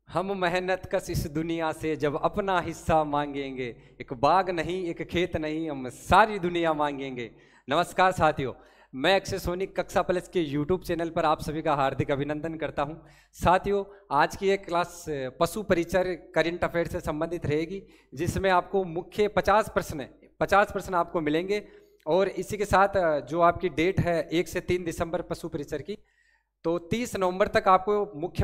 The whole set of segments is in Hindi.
हम मेहनत कश इस दुनिया से जब अपना हिस्सा मांगेंगे, एक बाग नहीं एक खेत नहीं, हम सारी दुनिया मांगेंगे। नमस्कार साथियों, मैं अक्षय सोनी कक्षा प्लस के यूट्यूब चैनल पर आप सभी का हार्दिक अभिनंदन करता हूं। साथियों, आज की एक क्लास पशु परिचर करंट अफेयर से संबंधित रहेगी, जिसमें आपको मुख्य 50 प्रश्न आपको मिलेंगे। और इसी के साथ जो आपकी डेट है 1 से 3 दिसंबर पशु परिचर की, तो 30 नवंबर तक आपको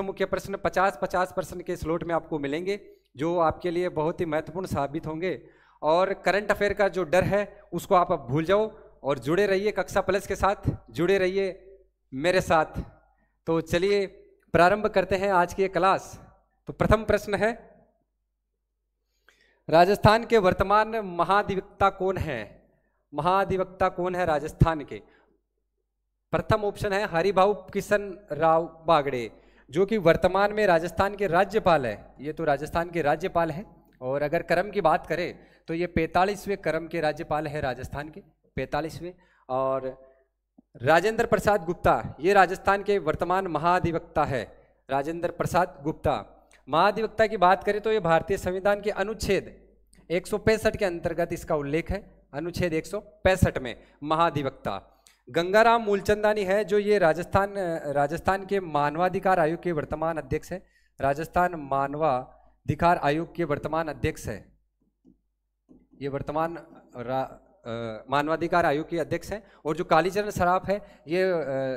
मुख्य प्रश्न 50 प्रश्न के स्लॉट में आपको मिलेंगे, जो आपके लिए बहुत ही महत्वपूर्ण साबित होंगे। और करंट अफेयर का जो डर है उसको आप अब भूल जाओ और जुड़े रहिए कक्षा प्लस के साथ, जुड़े रहिए मेरे साथ। तो चलिए प्रारंभ करते हैं आज की क्लास। तो प्रथम प्रश्न है, राजस्थान के वर्तमान महाधिवक्ता कौन है? महाधिवक्ता कौन है राजस्थान के? प्रथम ऑप्शन है हरिभाऊ किशन राव बागड़े, जो कि वर्तमान में राजस्थान के राज्यपाल है। ये तो राजस्थान के राज्यपाल हैं। और अगर क्रम की बात करें तो ये 45वें क्रम के राज्यपाल है राजस्थान के, 45वें। और राजेंद्र प्रसाद गुप्ता, ये राजस्थान के वर्तमान महाधिवक्ता है, राजेंद्र प्रसाद गुप्ता। महाधिवक्ता की बात करें तो ये भारतीय संविधान के अनुच्छेद 165 के अंतर्गत इसका उल्लेख है, अनुच्छेद 165 में महाधिवक्ता। गंगाराम मूलचंदानी है, जो ये राजस्थान के मानवाधिकार आयोग के वर्तमान अध्यक्ष है, राजस्थान मानवाधिकार आयोग के वर्तमान अध्यक्ष है। ये वर्तमान मानवाधिकार आयोग के अध्यक्ष हैं। और जो कालीचरण सराफ है, ये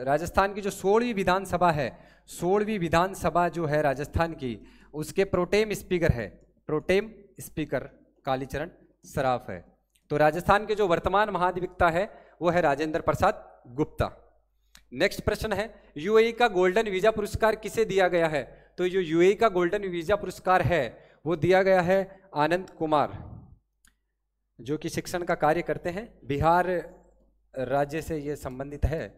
राजस्थान की जो 16वीं विधानसभा है, 16वीं विधानसभा जो है राजस्थान की, उसके प्रोटेम स्पीकर है, प्रोटेम स्पीकर कालीचरण सराफ है। तो राजस्थान के जो वर्तमान महाधिवक्ता है वो है राजेंद्र प्रसाद गुप्ता। नेक्स्ट प्रश्न है, यूएई का गोल्डन वीजा पुरस्कार किसे दिया गया है? तो जो यूएई का गोल्डन वीजा पुरस्कार है वो दिया गया है आनंद कुमार, जो कि शिक्षण का कार्य करते हैं, बिहार राज्य से ये संबंधित है।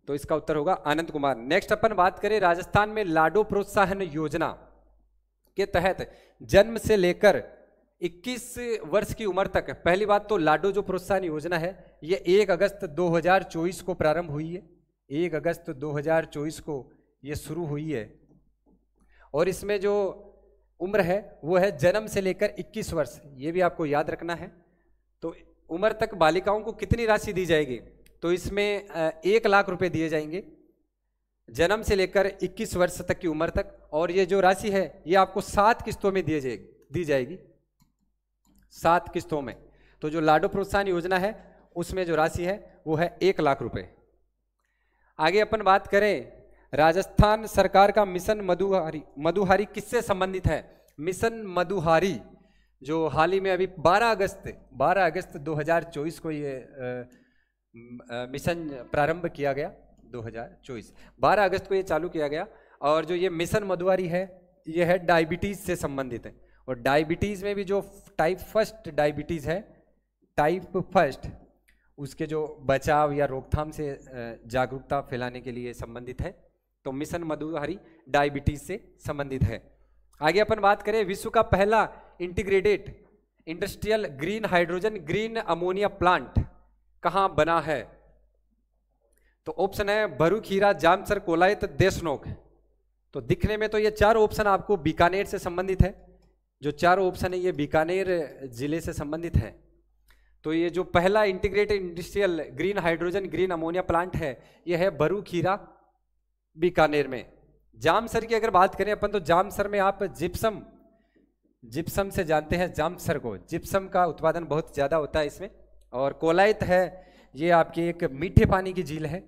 तो इसका उत्तर होगा आनंद कुमार। नेक्स्ट अपन बात करें, राजस्थान में लाडो प्रोत्साहन योजना के तहत जन्म से लेकर 21 वर्ष की उम्र तक, पहली बात तो लाडो जो प्रोत्साहन योजना है ये 1 अगस्त 2024 को प्रारंभ हुई है, 1 अगस्त 2024 को ये शुरू हुई है। और इसमें जो उम्र है वो है जन्म से लेकर 21 वर्ष, ये भी आपको याद रखना है। तो उम्र तक बालिकाओं को कितनी राशि दी जाएगी? तो इसमें 1 लाख रुपए दिए जाएंगे जन्म से लेकर 21 वर्ष तक की उम्र तक। और ये जो राशि है ये आपको 7 किस्तों में दी जाएगी, 7 किस्तों में। तो जो लाडो प्रोत्साहन योजना है उसमें जो राशि है वो है 1 लाख रुपए। आगे अपन बात करें, राजस्थान सरकार का मिशन मधुहारी किससे संबंधित है? मिशन मधुहारी जो हाल ही में अभी 12 अगस्त 2024 को ये मिशन प्रारंभ किया गया, 2024 12 अगस्त को ये चालू किया गया। और जो ये मिशन मधुहारी है ये है डायबिटीज से संबंधित है। और डायबिटीज में भी जो टाइप फर्स्ट डायबिटीज है, टाइप फर्स्ट, उसके जो बचाव या रोकथाम से जागरूकता फैलाने के लिए संबंधित है। तो मिशन मधुहारी डायबिटीज से संबंधित है। आगे अपन बात करें, विश्व का पहला integrated industrial green hydrogen green ammonia plant कहाँ बना है? तो ऑप्शन है भरूखीरा, जामसर, कोलायत, देशनोक। तो दिखने में तो ये 4 ऑप्शन आपको बीकानेर से संबंधित है, जो 4 ऑप्शन है ये बीकानेर जिले से संबंधित है। तो ये जो पहला integrated industrial green hydrogen green ammonia plant है ये है भरूखीरा, बीकानेर में। जामसर की अगर बात करें अपन, तो जामसर में आप जिप्सम से जानते हैं, जामसर को जिप्सम का उत्पादन बहुत ज़्यादा होता है इसमें। और कोलायत है, ये आपकी एक मीठे पानी की झील है,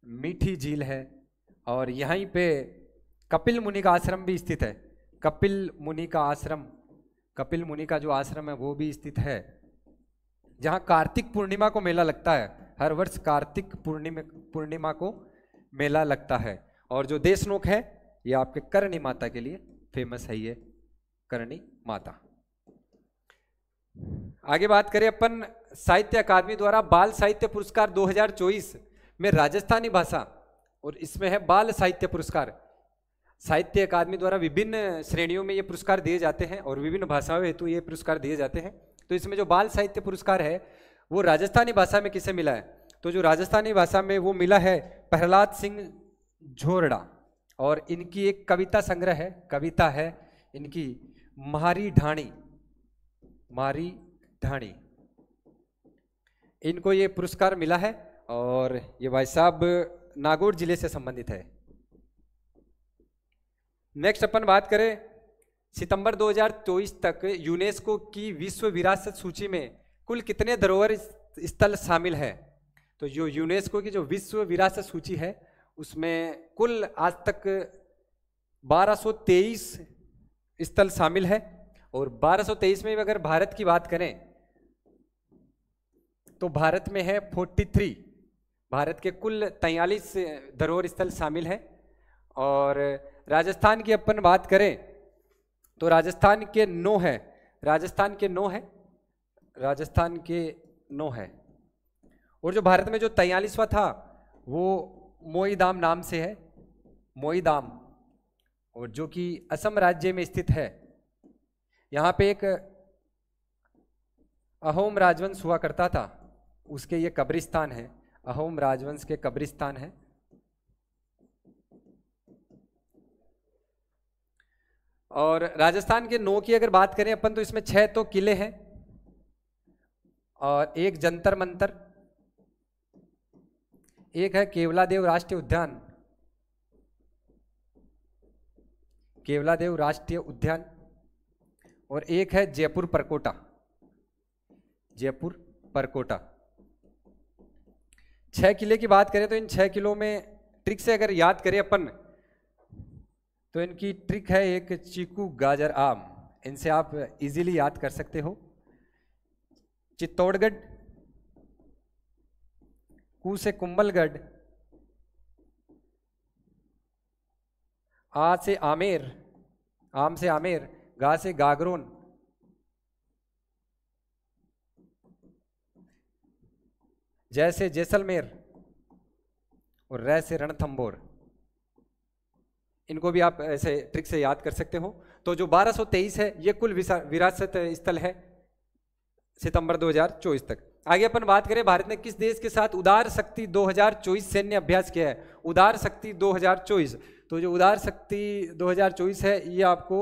मीठी झील है। और यहीं पे कपिल मुनि का आश्रम भी स्थित है, कपिल मुनि का जो आश्रम है वो भी स्थित है, जहाँ कार्तिक पूर्णिमा को मेला लगता है, हर वर्ष कार्तिक पूर्णिमा को मेला लगता है। और जो देशनोक है ये आपके करणी माता के लिए फेमस है, ये करणी माता। आगे बात करें अपन, साहित्य अकादमी द्वारा बाल साहित्य पुरस्कार 2024 में राजस्थानी भाषा, और इसमें है बाल साहित्य पुरस्कार। साहित्य अकादमी द्वारा विभिन्न श्रेणियों में ये पुरस्कार दिए जाते हैं और विभिन्न भाषाओं हेतु ये पुरस्कार दिए जाते हैं। तो इसमें जो बाल साहित्य पुरस्कार है वो राजस्थानी भाषा में किसे मिला है? तो जो राजस्थानी भाषा में वो मिला है प्रहलाद सिंह झोरड़ा, और इनकी एक कविता संग्रह है, कविता है इनकी मारी ढाणी, मारी ढाणी, इनको ये पुरस्कार मिला है और ये भाई साहब नागौर जिले से संबंधित है। नेक्स्ट अपन बात करें, सितंबर 2024 तक यूनेस्को की विश्व विरासत सूची में कुल कितने धरोहर स्थल शामिल है? तो जो यूनेस्को की जो विश्व विरासत सूची है उसमें कुल आज तक 1223 स्थल शामिल है और 1223 में अगर भारत की बात करें तो भारत में है 43, भारत के कुल 43 धरोहर स्थल शामिल है। और राजस्थान की अपन बात करें तो राजस्थान के 9 है, राजस्थान के 9 है, राजस्थान के 9 है। और जो भारत में जो 43वां था वो मोईधाम नाम से है, मोईधाम, और जो कि असम राज्य में स्थित है। यहाँ पे एक अहोम राजवंश हुआ करता था, उसके ये कब्रिस्तान है, अहोम राजवंश के कब्रिस्तान है। और राजस्थान के 9 की अगर बात करें अपन तो इसमें 6 तो किले हैं और एक जंतर मंतर, एक है केवलादेव राष्ट्रीय उद्यान, केवलादेव राष्ट्रीय उद्यान, और एक है जयपुर परकोटा, जयपुर परकोटा। 6 किले की बात करें तो इन 6 किलों में ट्रिक से अगर याद करें अपन तो इनकी ट्रिक है एक चीकू गाजर आम, इनसे आप इजीली याद कर सकते हो। चित्तौड़गढ़, कू से कुंभलगढ़, आ से आमेर, आम से आमेर, गा से गागरोन, जय से जैसलमेर और रै से रणथंबोर। इनको भी आप ऐसे ट्रिक से याद कर सकते हो। तो जो 1223 है ये कुल विरासत स्थल है सितंबर 2024 तक। आगे अपन बात करें भारत ने किस देश के साथ उदार शक्ति 2024 सैन्य अभ्यास किया है? उदार शक्ति 2024, तो जो उदार शक्ति 2024 है ये आपको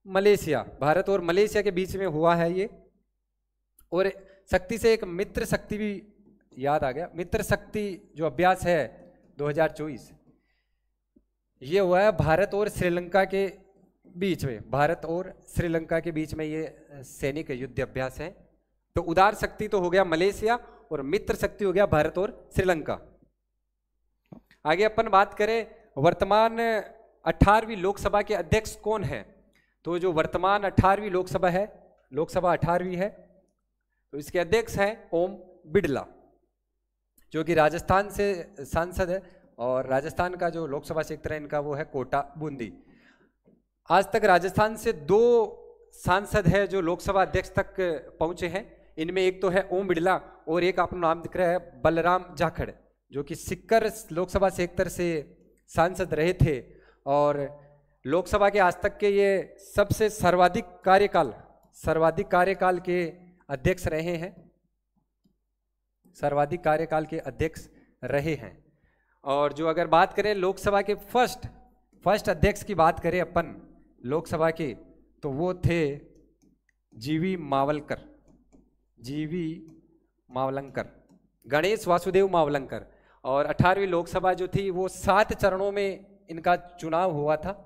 मलेशिया, भारत और मलेशिया के बीच में हुआ है ये। और शक्ति से एक मित्र शक्ति भी याद आ गया, मित्र शक्ति जो अभ्यास है 2024 ये हुआ है भारत और श्रीलंका के बीच में, भारत और श्रीलंका के बीच में ये सैनिक युद्ध अभ्यास है। तो उदार शक्ति तो हो गया मलेशिया और मित्र शक्ति हो गया भारत और श्रीलंका। आगे अपन बात करें वर्तमान 18वीं लोकसभा के अध्यक्ष कौन है? तो जो वर्तमान 18वीं लोकसभा है, लोकसभा 18वीं है, तो इसके अध्यक्ष हैं ओम बिड़ला, जो कि राजस्थान से सांसद है और राजस्थान का जो लोकसभा क्षेत्र है इनका वो है कोटा बूंदी। आज तक राजस्थान से 2 सांसद है जो लोकसभा अध्यक्ष तक पहुंचे हैं, इनमें एक तो है ओम बिड़ला और एक आपको नाम दिख रहा है बलराम जाखड़, जो कि सिक्कर लोकसभा क्षेत्र से सांसद रहे थे और लोकसभा के आज तक के ये सबसे सर्वाधिक कार्यकाल के अध्यक्ष रहे हैं, सर्वाधिक कार्यकाल के अध्यक्ष रहे हैं। और जो अगर बात करें लोकसभा के फर्स्ट अध्यक्ष की बात करें अपन लोकसभा के, तो वो थे जीवी मावलंकर, जीवी मावलंकर, गणेश वासुदेव मावलंकर। और 18वीं लोकसभा जो थी वो 7 चरणों में इनका चुनाव हुआ था।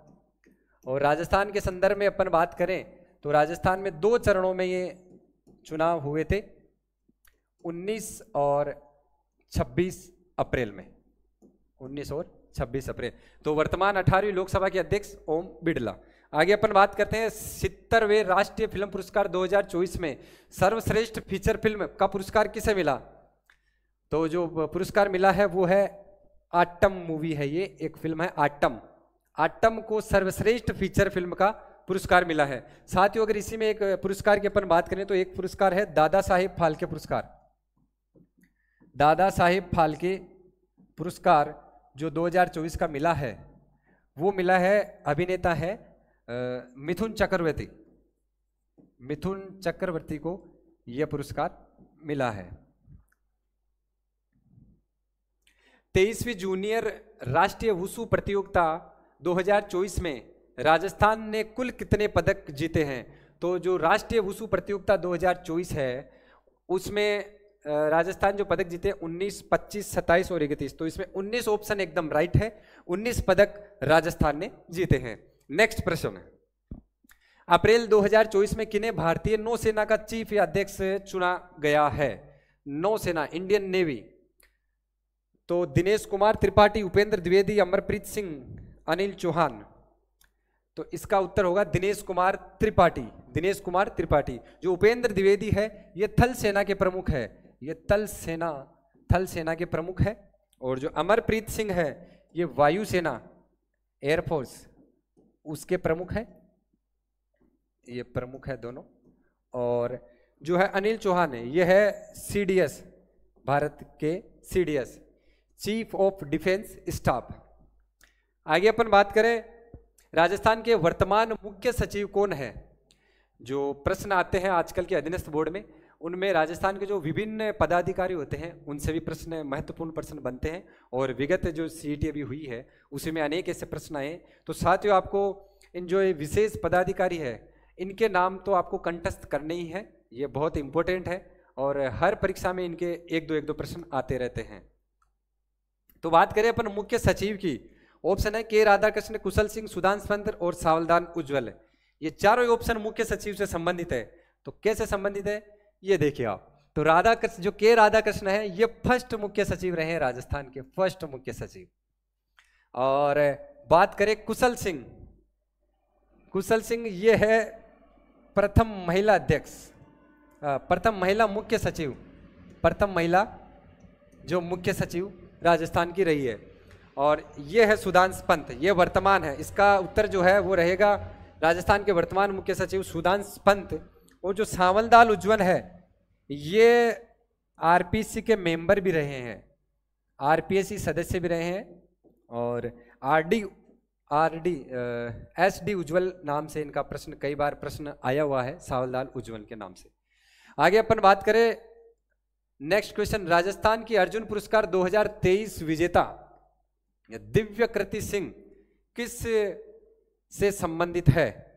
और राजस्थान के संदर्भ में अपन बात करें तो राजस्थान में 2 चरणों में ये चुनाव हुए थे, 19 और 26 अप्रैल में, 19 और 26 अप्रैल। तो वर्तमान 18वीं लोकसभा के अध्यक्ष ओम बिड़ला। आगे अपन बात करते हैं 70वें राष्ट्रीय फिल्म पुरस्कार 2024 में सर्वश्रेष्ठ फीचर फिल्म का पुरस्कार किसे मिला? तो जो पुरस्कार मिला है वो है आटम मूवी है, ये एक फिल्म है आटम, आटम को सर्वश्रेष्ठ फीचर फिल्म का पुरस्कार मिला है। साथियों अगर इसी में एक पुरस्कार की अपन बात करें तो एक पुरस्कार है दादा साहेब फाल्के पुरस्कार, दादा साहेब फाल्के पुरस्कार जो 2024 का मिला है वो मिला है, अभिनेता है मिथुन चक्रवर्ती, मिथुन चक्रवर्ती को यह पुरस्कार मिला है। 23वीं जूनियर राष्ट्रीय वुशु प्रतियोगिता 2024 में राजस्थान ने कुल कितने पदक जीते हैं? तो जो राष्ट्रीय वुशु प्रतियोगिता 2024 है उसमें राजस्थान जो पदक जीते 19, 25, 27 और 31, तो इसमें 19 ऑप्शन एकदम राइट है। 19 पदक राजस्थान ने जीते हैं। नेक्स्ट प्रश्न है, अप्रैल 2024 में किन्हें भारतीय नौसेना का चीफ या अध्यक्ष चुना गया है? नौसेना, इंडियन नेवी। तो दिनेश कुमार त्रिपाठी, उपेंद्र द्विवेदी, अमरप्रीत सिंह, अनिल चौहान। तो इसका उत्तर होगा दिनेश कुमार त्रिपाठी। दिनेश कुमार त्रिपाठी। जो उपेंद्र द्विवेदी है ये थल सेना के प्रमुख है, ये थल सेना के प्रमुख है। और जो अमरप्रीत सिंह है ये वायुसेना, एयरफोर्स, उसके प्रमुख है, ये प्रमुख है दोनों। और जो है अनिल चौहान है ये है सीडीएस, भारत के CDS, chief of defence staff. आगे अपन बात करें, राजस्थान के वर्तमान मुख्य सचिव कौन है? जो प्रश्न आते हैं आजकल के अधीनस्थ बोर्ड में, उनमें राजस्थान के जो विभिन्न पदाधिकारी होते हैं उनसे भी प्रश्न, महत्वपूर्ण प्रश्न बनते हैं। और विगत जो सीईटी अभी हुई है उसी में अनेक ऐसे प्रश्न आए। तो साथियों, आपको इन जो विशेष पदाधिकारी है इनके नाम तो आपको कंठस्थ करने ही है, ये बहुत इंपॉर्टेंट है। और हर परीक्षा में इनके एक दो प्रश्न आते रहते हैं। तो बात करें अपन मुख्य सचिव की, ऑप्शन है के राधाकृष्ण, कुशल सिंह, सुधांशु पंत और सावधान उज्ज्वल। ये चारों ऑप्शन मुख्य सचिव से संबंधित है। तो कैसे संबंधित है ये देखिए आप। तो राधाकृष्ण, जो के राधाकृष्ण है ये फर्स्ट मुख्य सचिव रहे हैं राजस्थान के, फर्स्ट मुख्य सचिव। और बात करें कुशल सिंह, कुशल सिंह ये है प्रथम महिला अध्यक्ष, प्रथम महिला मुख्य सचिव, प्रथम महिला जो मुख्य सचिव राजस्थान की रही है। और ये है सुधांशु पंत, ये वर्तमान है। इसका उत्तर जो है वो रहेगा राजस्थान के वर्तमान मुख्य सचिव सुधांशु पंत। और जो सावलदाल उज्ज्वल है ये आरपीसी के मेंबर भी रहे हैं, आरपीएससी सदस्य भी रहे हैं। और एसडी उज्ज्वल नाम से इनका प्रश्न, कई बार प्रश्न आया हुआ है सावलदाल उज्ज्वल के नाम से। आगे अपन बात करें, नेक्स्ट क्वेश्चन, राजस्थान की अर्जुन पुरस्कार 2023 विजेता दिव्य कृति सिंह किस से संबंधित है?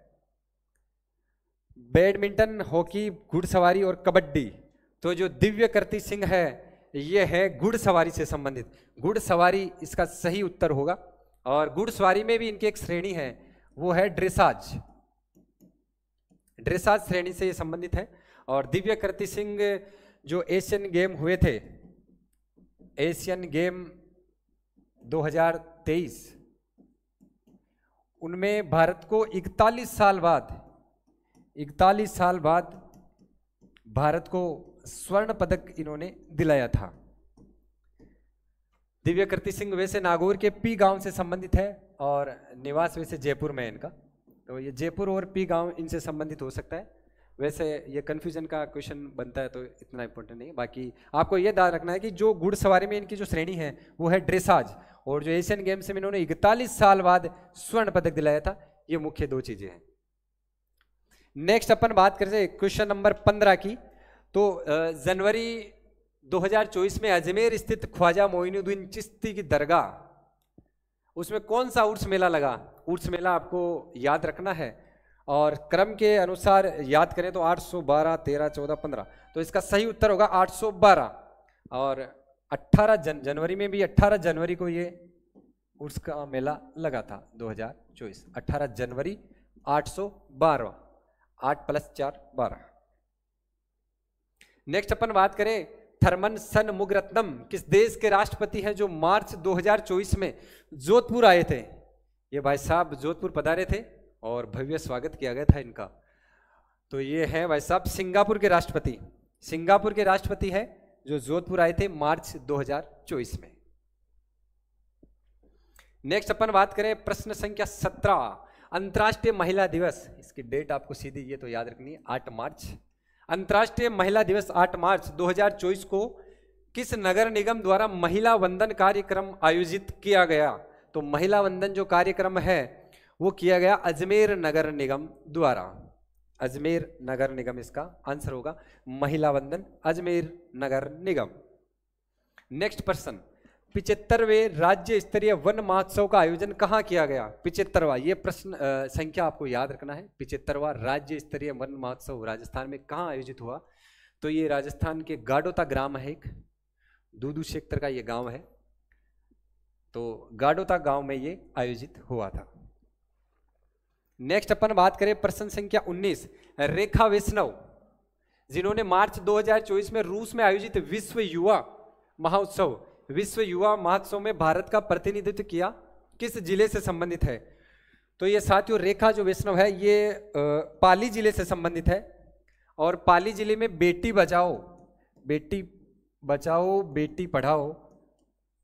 बैडमिंटन, हॉकी, घुड़सवारी और कबड्डी। तो जो दिव्य कृति सिंह है ये है घुड़सवारी से संबंधित, घुड़सवारी इसका सही उत्तर होगा। और घुड़सवारी में भी इनकी एक श्रेणी है वो है ड्रेसाज, ड्रेसाज श्रेणी से ये संबंधित है। और दिव्य कृति सिंह जो एशियन गेम हुए थे, एशियन गेम 2023, उनमें भारत को 41 साल बाद भारत को स्वर्ण पदक इन्होंने दिलाया था। दिव्य कृति सिंह वैसे नागौर के पी गांव से संबंधित है और निवास वैसे जयपुर में है इनका। तो ये जयपुर और पी गांव इनसे संबंधित हो सकता है। वैसे ये कन्फ्यूजन का क्वेश्चन बनता है तो इतना इंपॉर्टेंट नहीं है। बाकी आपको ये ध्यान रखना है कि जो घुड़सवारी में इनकी जो श्रेणी है वो है ड्रेसाज, और जो एशियन गेम्स में इन्होंने 41 साल बाद स्वर्ण पदक दिलाया था, ये मुख्य दो चीजें हैं। नेक्स्ट अपन बात करते क्वेश्चन नंबर 15 की। तो जनवरी 2024 में अजमेर स्थित ख्वाजा मोइनुद्दीन चिश्ती की दरगाह, उसमें कौन सा उर्स मेला लगा? उर्स मेला आपको याद रखना है और क्रम के अनुसार याद करें तो 812, 13, 14, 15। तो इसका सही उत्तर होगा 812। और 18 जनवरी में भी 18 जनवरी को ये उर्स का मेला लगा था 2024, 18 जनवरी 812, 8 + 4 12। नेक्स्ट अपन बात करें, थर्मन षणमुगरत्नम किस देश के राष्ट्रपति हैं जो मार्च 2024 में जोधपुर आए थे? ये भाई साहब जोधपुर पधारे थे और भव्य स्वागत किया गया था इनका। तो ये है भाई साहब सिंगापुर के राष्ट्रपति, सिंगापुर के राष्ट्रपति है जो जोधपुर आए थे मार्च 2024 में। नेक्स्ट अपन बात करें प्रश्न संख्या 17, अंतर्राष्ट्रीय महिला दिवस, इसकी डेट आपको सीधी ये तो याद रखनी है 8 मार्च। अंतर्राष्ट्रीय महिला दिवस 8 मार्च 2024 को किस नगर निगम द्वारा महिला वंदन कार्यक्रम आयोजित किया गया? तो महिला वंदन जो कार्यक्रम है वो किया गया अजमेर नगर निगम द्वारा। अजमेर नगर निगम इसका आंसर होगा, महिला वंदन अजमेर नगर निगम। नेक्स्ट प्रश्न, 75वें राज्य स्तरीय वन महोत्सव का आयोजन कहाँ किया गया? 75वां, ये प्रश्न संख्या आपको याद रखना है। 75वां राज्य स्तरीय वन महोत्सव राजस्थान में कहाँ आयोजित हुआ? तो ये राजस्थान के गाडोता ग्राम है, एक दूदू क्षेत्र का ये गांव है, तो गाडोता गांव में ये आयोजित हुआ था। नेक्स्ट अपन बात करें प्रश्न संख्या 19, रेखा वैष्णव जिन्होंने मार्च 2024 में रूस में आयोजित विश्व युवा महोत्सव में भारत का प्रतिनिधित्व किया, किस जिले से संबंधित है? तो ये साथियों रेखा जो वैष्णव है ये पाली जिले से संबंधित है, और पाली जिले में बेटी बचाओ बेटी पढ़ाओ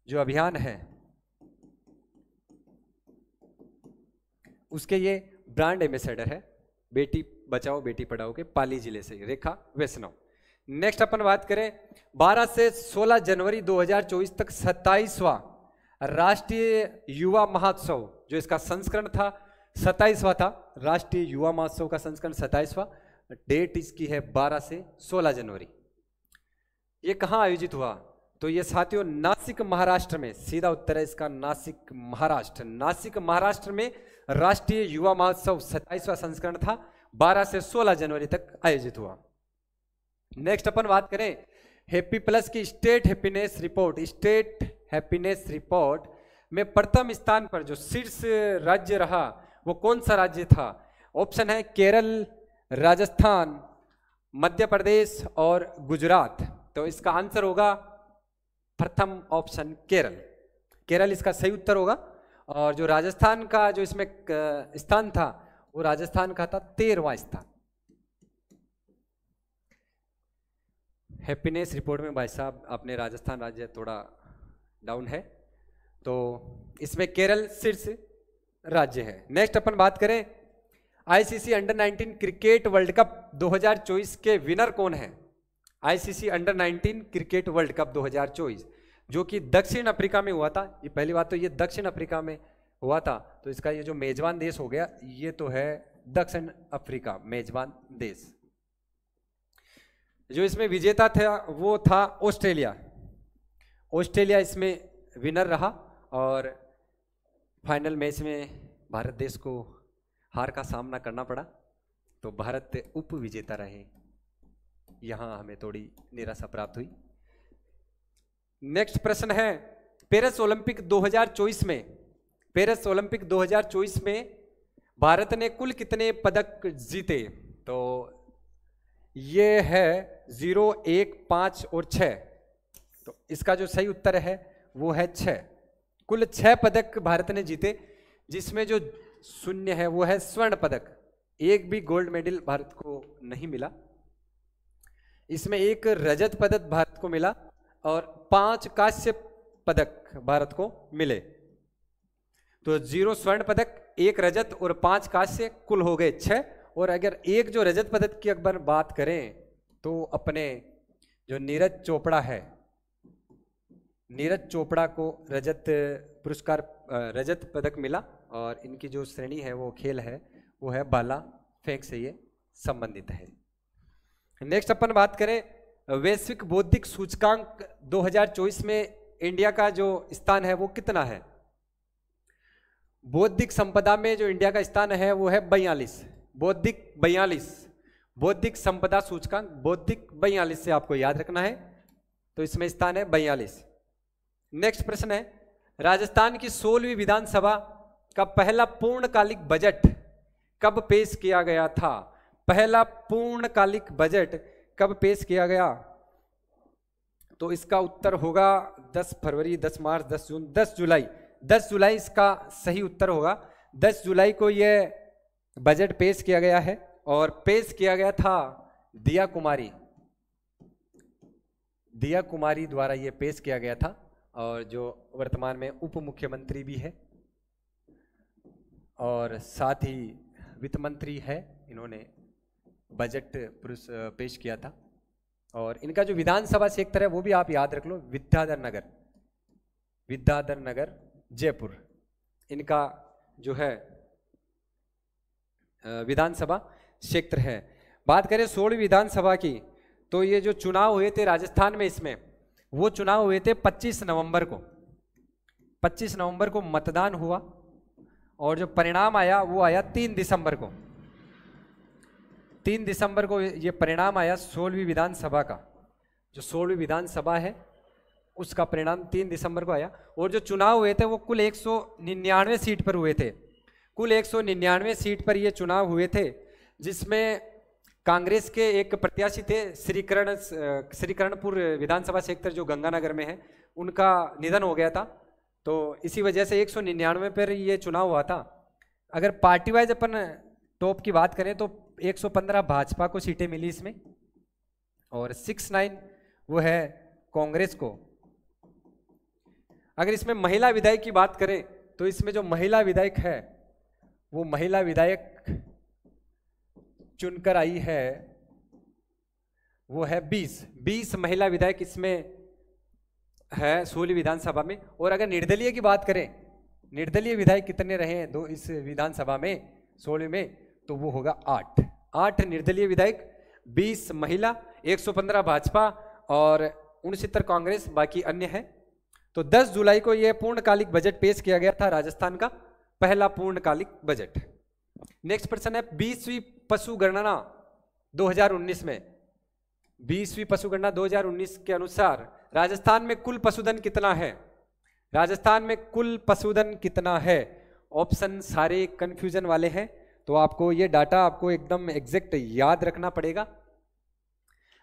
जो अभियान है उसके ये ब्रांड एम्बेसडर है। बेटी बचाओ बेटी पढ़ाओ के पाली जिले से रेखा वैष्णव। नेक्स्ट अपन बात करें 12 से 16 जनवरी 2024 तक 27वां राष्ट्रीय युवा महोत्सव, जो इसका संस्करण था 27वां था, राष्ट्रीय युवा महोत्सव का संस्करण 27वां, डेट इसकी है 12 से 16 जनवरी। ये कहाँ आयोजित हुआ? तो ये साथियों नासिक महाराष्ट्र में, सीधा उत्तर है इसका नासिक महाराष्ट्र में राष्ट्रीय युवा महोत्सव 27वां संस्करण था, 12 से 16 जनवरी तक आयोजित हुआ। नेक्स्ट अपन बात करें हैप्पी प्लस की स्टेट हैप्पीनेस रिपोर्ट में प्रथम स्थान पर जो शीर्ष राज्य रहा वो कौन सा राज्य था? ऑप्शन है केरल, राजस्थान, मध्य प्रदेश और गुजरात। तो इसका आंसर होगा प्रथम ऑप्शन केरल इसका सही उत्तर होगा। और जो राजस्थान का जो इसमें स्थान था वो राजस्थान का था 13वां स्थान। हैप्पीनेस रिपोर्ट में भाई साहब अपने राजस्थान राज्य थोड़ा डाउन है, तो इसमें केरल शीर्ष राज्य है। नेक्स्ट अपन बात करें ICC under 19 cricket world cup 2024 के विनर कौन है? ICC under 19 cricket world cup 2024 जो कि दक्षिण अफ्रीका में हुआ था। ये पहली बात तो ये दक्षिण अफ्रीका में हुआ था, तो इसका ये जो मेजबान देश हो गया ये तो है दक्षिण अफ्रीका मेजबान देश। जो इसमें विजेता था वो था ऑस्ट्रेलिया इसमें विनर रहा, और फाइनल मैच में भारत देश को हार का सामना करना पड़ा, तो भारत उप विजेता रहे। यहाँ हमें थोड़ी निराशा प्राप्त हुई। नेक्स्ट प्रश्न है पेरिस ओलंपिक 2024 में भारत ने कुल कितने पदक जीते? तो ये है 0, 1, 5 और 6। तो इसका जो सही उत्तर है वो है 6। कुल 6 पदक भारत ने जीते, जिसमें जो शून्य है वो है स्वर्ण पदक। एक भी गोल्ड मेडल भारत को नहीं मिला। इसमें एक रजत पदक भारत को मिला और 5 कांस्य पदक भारत को मिले। तो 0 स्वर्ण पदक, 1 रजत और 5 कांस्य, कुल हो गए 6। और अगर एक जो रजत पदक की अगर बात करें तो अपने जो नीरज चोपड़ा है, नीरज चोपड़ा को रजत पदक मिला, और इनकी जो श्रेणी है वो खेल है वो है भाला फेंक से ये संबंधित है। नेक्स्ट अपन बात करें वैश्विक बौद्धिक सूचकांक 2024 में इंडिया का जो स्थान है वो कितना है? बौद्धिक संपदा में जो इंडिया का स्थान है वो है 42, बौद्धिक संपदा सूचकांक 42 से आपको याद रखना है, तो इसमें स्थान है 42। नेक्स्ट प्रश्न है राजस्थान की 16वीं विधानसभा का पहला पूर्णकालिक बजट कब पेश किया गया था? पहला पूर्णकालिक बजट कब पेश किया गया? तो इसका उत्तर होगा 10 फरवरी, 10 मार्च, 10 जून, 10 जुलाई। 10 जुलाई इसका सही उत्तर होगा। 10 जुलाई को यह बजट पेश किया गया है, और पेश किया गया था दिया कुमारी द्वारा यह पेश किया गया था, और जो वर्तमान में उप मुख्यमंत्री भी है और साथ ही वित्त मंत्री है, इन्होंने बजट पेश किया था। और इनका जो विधानसभा क्षेत्र है वो भी आप याद रख लो, विद्याधर नगर जयपुर, इनका जो है विधानसभा क्षेत्र है। बात करें 16वीं विधानसभा की, तो ये जो चुनाव हुए थे राजस्थान में, इसमें वो चुनाव हुए थे 25 नवंबर को। 25 नवंबर को मतदान हुआ और जो परिणाम आया वो आया 3 दिसंबर को। 3 दिसंबर को ये परिणाम आया 16वीं विधानसभा का। जो 16वीं विधानसभा है उसका परिणाम 3 दिसंबर को आया। और जो चुनाव हुए थे वो कुल 199 सीट पर हुए थे। कुल 199 सीट पर ये चुनाव हुए थे, जिसमें कांग्रेस के एक प्रत्याशी थे श्रीकरणपुर विधानसभा क्षेत्र जो गंगानगर में है, उनका निधन हो गया था। तो इसी वजह से 199 पर ये चुनाव हुआ था। अगर पार्टी वाइज अपन टॉप की बात करें तो 115 भाजपा को सीटें मिली इसमें और 69 वो है कांग्रेस को। अगर इसमें महिला विधायक की बात करें तो इसमें जो महिला विधायक है वो महिला विधायक चुनकर आई है वो है 20 महिला विधायक इसमें है 16वीं विधानसभा में। और अगर निर्दलीय की बात करें, निर्दलीय विधायक कितने रहे हैं दो इस विधानसभा में 16वीं में, तो वो होगा 8 निर्दलीय विधायक, 20 महिला, 115 भाजपा और 69 कांग्रेस, बाकी अन्य है। तो 10 जुलाई को यह पूर्णकालिक बजट पेश किया गया था, राजस्थान का पहला पूर्णकालिक बजट। नेक्स्ट प्रश्न है 20वीं पशु गणना 2019 में। 20वीं पशु गणना 2019 के अनुसार राजस्थान में कुल पशुधन कितना है? राजस्थान में कुल पशुधन कितना है? ऑप्शन सारे कंफ्यूजन वाले हैं, तो आपको ये डाटा आपको एकदम एग्जैक्ट याद रखना पड़ेगा।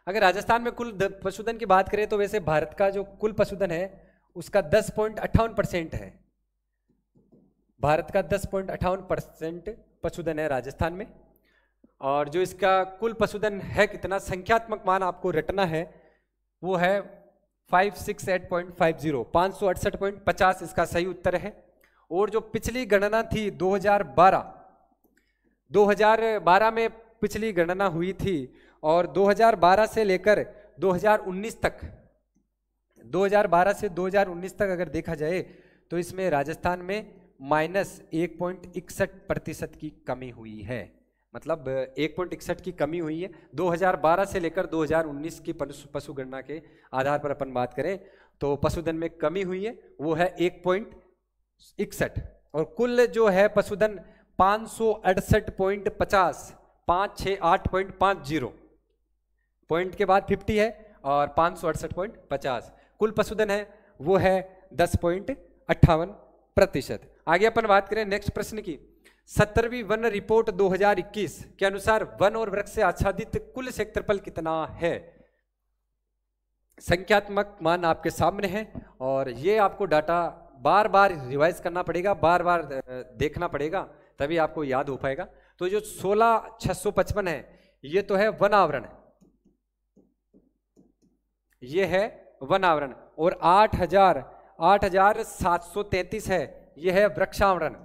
अगर राजस्थान में कुल पशुधन की बात करें तो वैसे भारत का जो कुल पशुधन है उसका 10.58% है। भारत का 10.58% पशुधन है राजस्थान में। और जो इसका कुल पशुधन है कितना, संख्यात्मक मान आपको रटना है, वो है 568.50, 568.50 इसका सही उत्तर है। और जो पिछली गणना थी 2012 में पिछली गणना हुई थी, और 2012 से लेकर 2019 तक, 2012 से 2019 तक अगर देखा जाए तो इसमें राजस्थान में -1.61% की कमी हुई है। मतलब 1.61 की कमी हुई है 2012 से लेकर 2019 की पशु गणना के आधार पर अपन बात करें तो पशुधन में कमी हुई है, वो है 1.61। और कुल जो है पशुधन 568.50, 568.50 पॉइंट के बाद 50 है और 568.50 कुल पशुधन है, वो है 10.58%। आगे अपन बात करें नेक्स्ट प्रश्न की। 17वीं वन रिपोर्ट 2021 के अनुसार वन और वृक्ष से आच्छादित कुल क्षेत्रफल कितना है? संख्यात्मक मान आपके सामने है और ये आपको डाटा बार बार रिवाइज करना पड़ेगा, बार बार देखना पड़ेगा, तभी आपको याद हो पाएगा। तो जो 16,655 है ये तो है वन आवरण, ये है वन आवरण। और 8,733 है ये है वृक्षावरण।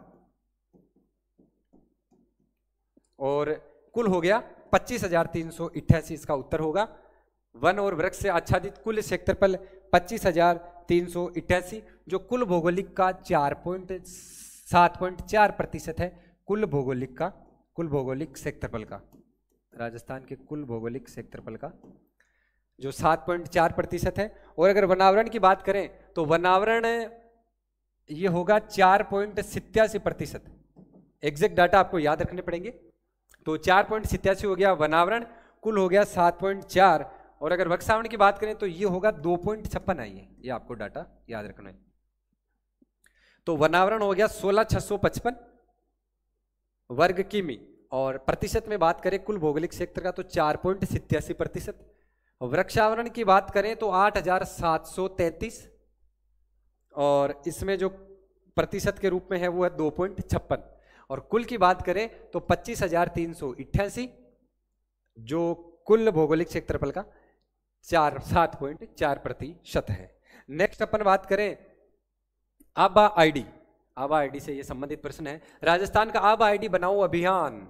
और कुल हो गया 25,388 इसका उत्तर होगा। वन और वृक्ष से आच्छादित कुल क्षेत्रफल 25,388, जो कुल भौगोलिक का 7.4% है। कुल भौगोलिक क्षेत्रफल का, राजस्थान के कुल भौगोलिक क्षेत्रफल का जो 7.4% है। और अगर वनावरण की बात करें तो वनावरण ये होगा 4.87%। एग्जैक्ट डाटा आपको याद रखने पड़ेंगे। तो 4.87 हो गया वनावरण, कुल हो गया 7.4। और अगर वृक्षावरण की बात करें तो ये होगा 2.56 है। ये आपको डाटा याद रखना है। तो वनावरण हो गया 16,655 वर्ग किमी। और प्रतिशत में बात करें कुल भौगोलिक क्षेत्र का तो 4.87%। वृक्षावरण की बात करें तो 8,733 और इसमें जो प्रतिशत के रूप में है वो है 2.56। और कुल की बात करें तो 25,388, जो कुल भौगोलिक क्षेत्रफल का 7.4% है। नेक्स्ट अपन बात करें आबा आईडी। आबा आईडी से ये संबंधित प्रश्न है। राजस्थान का आबा आईडी बनाओ अभियान,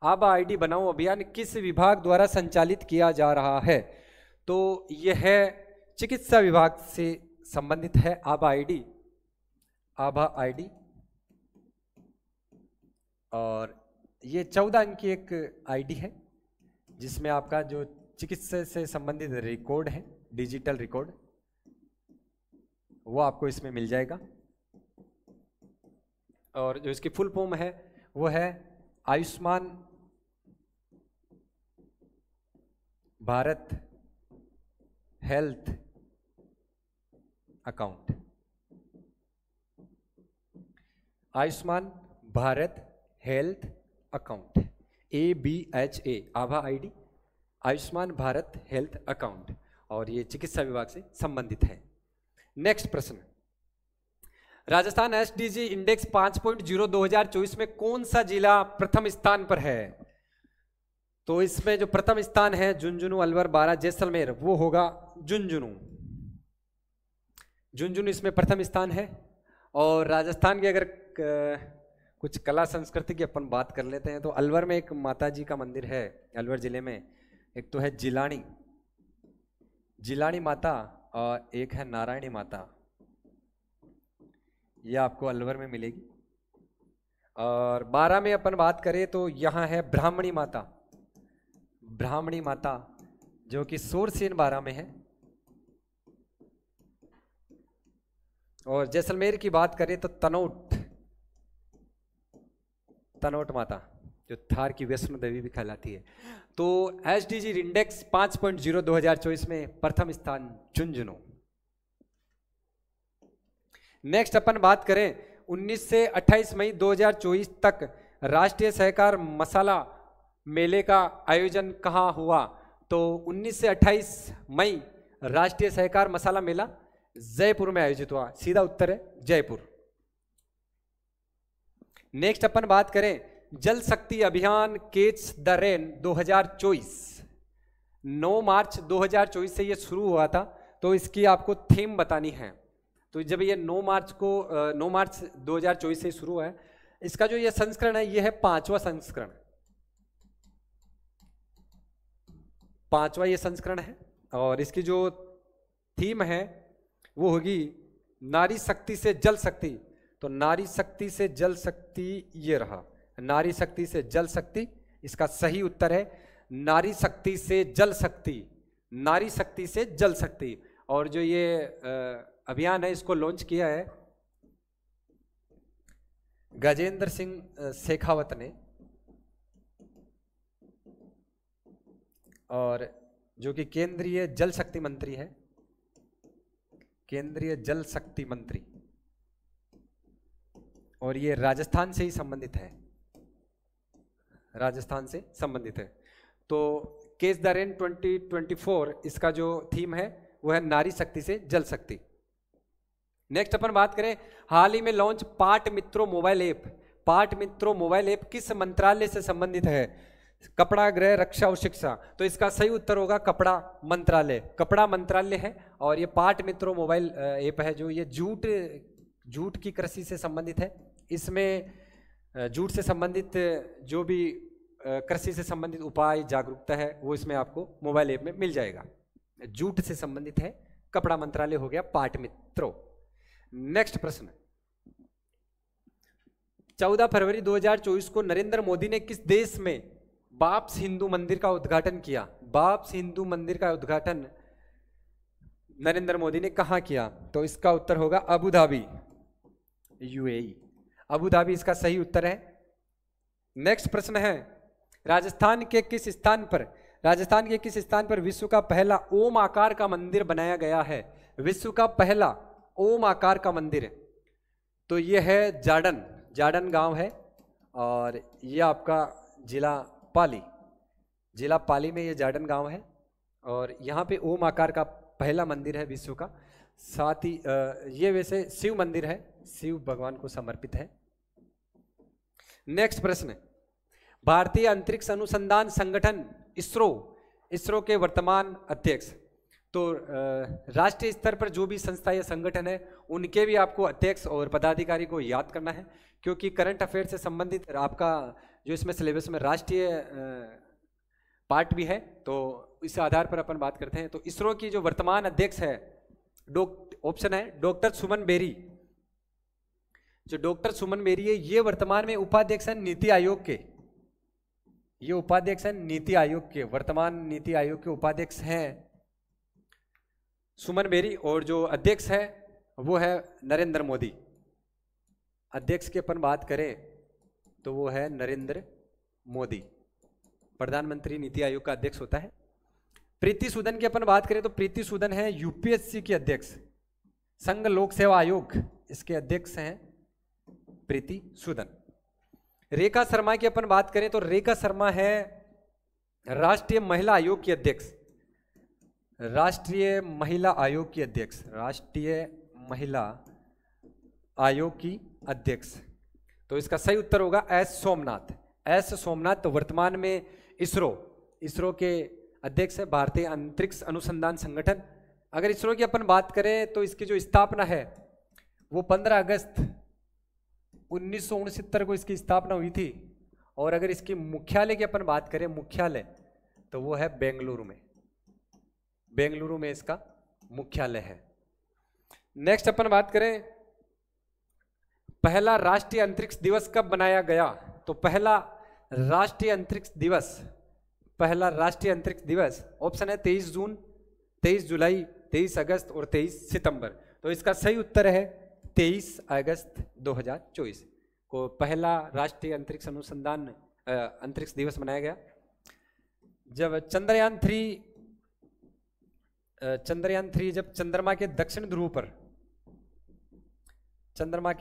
आबा आईडी बनाओ अभियान किस विभाग द्वारा संचालित किया जा रहा है? तो यह है चिकित्सा विभाग से संबंधित है आबा आईडी। आबा आईडी और ये 14 अंक की एक आईडी है जिसमें आपका जो चिकित्सा से संबंधित रिकॉर्ड है, डिजिटल रिकॉर्ड, वो आपको इसमें मिल जाएगा। और जो इसकी फुल फॉर्म है वो है Ayushman Bharat health account. Ayushman Bharat health account, ABHA, आभा ID, Ayushman Bharat health account, और ये चिकित्सा विभाग से संबंधित है। नेक्स्ट प्रश्न, राजस्थान SDG इंडेक्स 5.0 2024 में कौन सा जिला प्रथम स्थान पर है? तो इसमें जो प्रथम स्थान है झुंझुनू, अलवर, बारां, जैसलमेर, वो होगा झुंझुनू। झुंझुनू इसमें प्रथम स्थान है। और राजस्थान की अगर कुछ कला संस्कृति की अपन बात कर लेते हैं तो अलवर में एक माता जी का मंदिर है, अलवर जिले में। एक तो है जिलानी माता और एक है नारायणी माता, यह आपको अलवर में मिलेगी। और बारां में अपन बात करें तो यहाँ है ब्राह्मणी माता जो कि सोरसेन बारां में है। और जैसलमेर की बात करें तो तनोट माता जो थार की वैष्णो देवी भी कहलाती है। तो SDG इंडेक्स 5.0 2024 में प्रथम स्थान झुंझुनू। नेक्स्ट अपन बात करें 19 से 28 मई 2024 तक राष्ट्रीय सहकार मसाला मेले का आयोजन कहाँ हुआ? तो 19 से 28 मई राष्ट्रीय सहकार मसाला मेला जयपुर में आयोजित हुआ। सीधा उत्तर है जयपुर। नेक्स्ट अपन बात करें जल शक्ति अभियान कैच द रेन 2024, 9 मार्च 2024 से ये शुरू हुआ था। तो इसकी आपको थीम बतानी है। तो जब ये 9 मार्च 2024 से शुरू हुआ है, इसका जो ये संस्करण है ये है 5वां संस्करण, 5वां ये संस्करण है। और इसकी जो थीम है वो होगी नारी शक्ति से जल शक्ति। तो नारी शक्ति से जल शक्ति ये रहा, नारी शक्ति से जल शक्ति, इसका सही उत्तर है नारी शक्ति से जल शक्ति, नारी शक्ति से जल शक्ति। और जो ये अभियान है इसको लॉन्च किया है गजेंद्र सिंह शेखावत ने, और जो कि केंद्रीय जल शक्ति मंत्री है, केंद्रीय जल शक्ति मंत्री, और ये राजस्थान से ही संबंधित है, राजस्थान से संबंधित है। तो कैच द रेन 2024 इसका जो थीम है वो है नारी शक्ति से जल शक्ति। नेक्स्ट अपन बात करें हाल ही में लॉन्च पाट मित्रों मोबाइल ऐप। पाट मित्रों मोबाइल ऐप किस मंत्रालय से संबंधित है? कपड़ा, गृह, रक्षा और शिक्षा। तो इसका सही उत्तर होगा कपड़ा मंत्रालय, कपड़ा मंत्रालय है। और ये पाट मित्रों मोबाइल ऐप है जो ये जूट की कृषि से संबंधित है। इसमें जूट से संबंधित जो भी कृषि से संबंधित उपाय, जागरूकता है वो इसमें आपको मोबाइल ऐप में मिल जाएगा। जूट से संबंधित है, कपड़ा मंत्रालय हो गया पाट मित्रों। नेक्स्ट प्रश्न, 14 फरवरी 2024 को नरेंद्र मोदी ने किस देश में बाप्स हिंदू मंदिर का उद्घाटन किया? बाप्स हिंदू मंदिर का उद्घाटन नरेंद्र मोदी ने कहां किया? तो इसका उत्तर होगा Abu Dhabi, UAE, Abu Dhabi इसका सही उत्तर है। नेक्स्ट प्रश्न है राजस्थान के किस स्थान पर विश्व का पहला ओम आकार का मंदिर बनाया गया है? विश्व का पहला ओम आकार का मंदिर, तो यह है जाडन गांव है, और ये आपका जिला पाली में ये जाडन गांव है, और यहाँ पे ओम आकार का पहला मंदिर है विश्व का। साथ ही ये वैसे शिव मंदिर है, शिव भगवान को समर्पित है। नेक्स्ट प्रश्न, भारतीय अंतरिक्ष अनुसंधान संगठन इसरो के वर्तमान अध्यक्ष। तो राष्ट्रीय स्तर पर जो भी संस्था या संगठन है उनके भी आपको अध्यक्ष और पदाधिकारी को याद करना है, क्योंकि करंट अफेयर से संबंधित आपका जो इसमें सिलेबस में राष्ट्रीय पार्ट भी है। तो इस आधार पर अपन बात करते हैं। तो इसरो की जो वर्तमान अध्यक्ष है ऑप्शन है डॉक्टर सुमन बेरी। जो डॉक्टर सुमन बेरी है ये वर्तमान में उपाध्यक्ष है नीति आयोग के, ये उपाध्यक्ष है नीति आयोग के, वर्तमान नीति आयोग के उपाध्यक्ष हैं सुमन बेरी, और जो अध्यक्ष है वो है नरेंद्र मोदी। अध्यक्ष की अपन बात करें तो वो है नरेंद्र मोदी, प्रधानमंत्री नीति आयोग का अध्यक्ष होता है। प्रीति सूदन की अपन बात करें तो प्रीति सूदन है यूपीएससी की अध्यक्ष, संघ लोक सेवा आयोग इसके अध्यक्ष हैं प्रीति सूदन। रेखा शर्मा की अपन बात करें तो रेखा शर्मा है राष्ट्रीय महिला आयोग की अध्यक्ष, राष्ट्रीय महिला आयोग की अध्यक्ष, राष्ट्रीय महिला आयोग की अध्यक्ष। तो इसका सही उत्तर होगा एस सोमनाथ। एस सोमनाथ तो वर्तमान में इसरो के अध्यक्ष है, भारतीय अंतरिक्ष अनुसंधान संगठन। अगर इसरो की अपन बात करें तो इसकी जो स्थापना है वो 15 अगस्त 1969 को इसकी स्थापना हुई थी। और अगर इसकी मुख्यालय की अपन बात करें, मुख्यालय तो वो है बेंगलुरु में, बेंगलुरु में इसका मुख्यालय है। नेक्स्ट अपन बात करें पहला राष्ट्रीय अंतरिक्ष दिवस कब बनाया गया, तो पहला राष्ट्रीय अंतरिक्ष दिवस ऑप्शन है 23 जून, 23 जुलाई, 23 अगस्त और 23 सितंबर। तो इसका सही उत्तर है 23 अगस्त 2024 को पहला राष्ट्रीय अंतरिक्ष अनुसंधान अंतरिक्ष दिवस मनाया गया। जब चंद्रयान 3 जब चंद्रमा के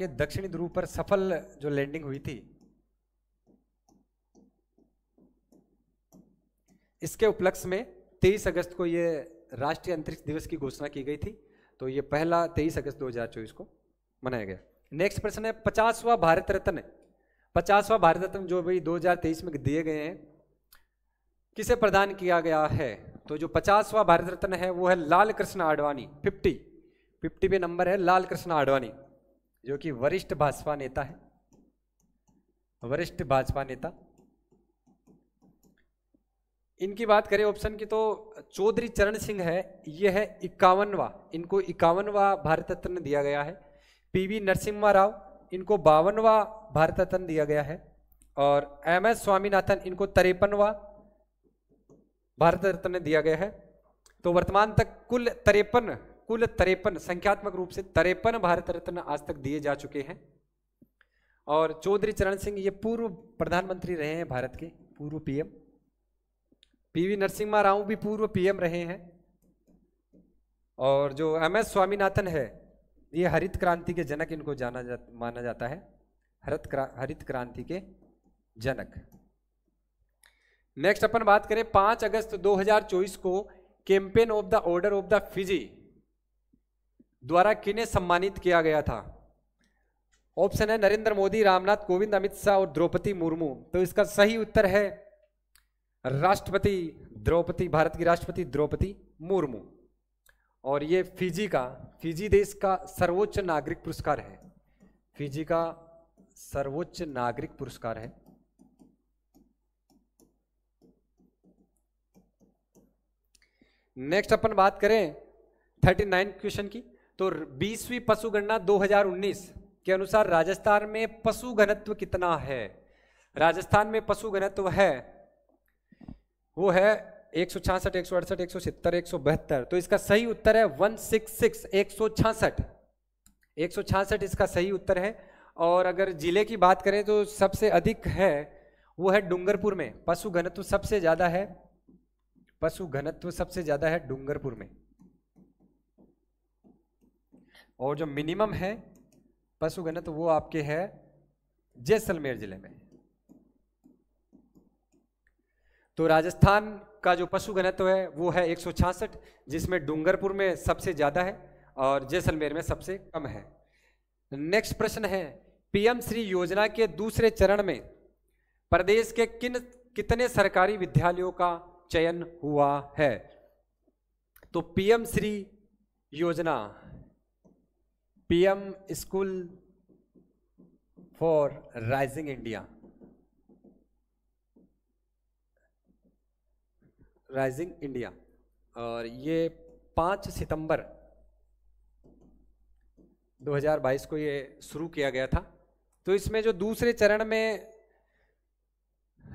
दक्षिणी ध्रुव पर सफल जो लैंडिंग हुई थी, इसके उपलक्ष्य में 23 अगस्त को ये राष्ट्रीय अंतरिक्ष दिवस की घोषणा की गई थी। तो ये पहला 23 अगस्त 2024 को मनाया गया। नेक्स्ट प्रश्न है 50वां भारत रत्न। 50वां भारत रत्न जो भाई 2023 में दिए गए हैं किसे प्रदान किया गया है, तो जो 50वां भारत रत्न है वो है लाल कृष्ण आडवाणी। 50 पे नंबर है लाल कृष्ण आडवाणी, जो कि वरिष्ठ भाजपा नेता है, वरिष्ठ भाजपा नेता। इनकी बात करें ऑप्शन की तो चौधरी चरण सिंह है, ये है 51वां, इनको 51वां भारत रत्न दिया गया है। पीवी नरसिम्हा राव, इनको 52वां भारत रत्न दिया गया है। और एमएस स्वामीनाथन, इनको 53वां भारत रत्न दिया गया है। तो वर्तमान तक कुल 53 संख्यात्मक रूप से 53 भारत रत्न आज तक दिए जा चुके हैं। और चौधरी चरण सिंह ये पूर्व प्रधानमंत्री रहे हैं भारत के, पूर्व पीएम। पीवी नरसिम्हा राव भी पूर्व पीएम रहे हैं। और जो एमएस स्वामीनाथन है ये हरित क्रांति के जनक इनको माना जाता है, हरित क्रांति के जनक। नेक्स्ट अपन बात करें 5 अगस्त 2024 को campaign of the order of the Fiji द्वारा किन्हें सम्मानित किया गया था। ऑप्शन है नरेंद्र मोदी, रामनाथ कोविंद, अमित शाह और द्रौपदी मुर्मू। तो इसका सही उत्तर है भारत की राष्ट्रपति द्रौपदी मुर्मू। और ये फिजी देश का सर्वोच्च नागरिक पुरस्कार है, फिजी का सर्वोच्च नागरिक पुरस्कार है। नेक्स्ट अपन बात करें 39 क्वेश्चन की, तो 20वीं पशु गणना 2019 के अनुसार राजस्थान में पशु घनत्व कितना है। राजस्थान में पशु घनत्व है वो है 166, 168, 170, 172। तो इसका सही उत्तर है 166, 166 इसका सही उत्तर है। और अगर जिले की बात करें तो सबसे अधिक है वो है डूंगरपुर में, पशु घनत्व सबसे ज्यादा है डूंगरपुर में। और जो मिनिमम है पशु घनत्व वो आपके है जैसलमेर जिले में। तो राजस्थान का जो पशु घनत्व है वो है 166, जिसमें डूंगरपुर में सबसे ज्यादा है और जैसलमेर में सबसे कम है। नेक्स्ट प्रश्न है पीएम श्री योजना के दूसरे चरण में प्रदेश के कितने सरकारी विद्यालयों का चयन हुआ है। तो पीएम श्री योजना, PM school for rising India, और ये 5 सितंबर 2022 को ये शुरू किया गया था। तो इसमें जो दूसरे चरण में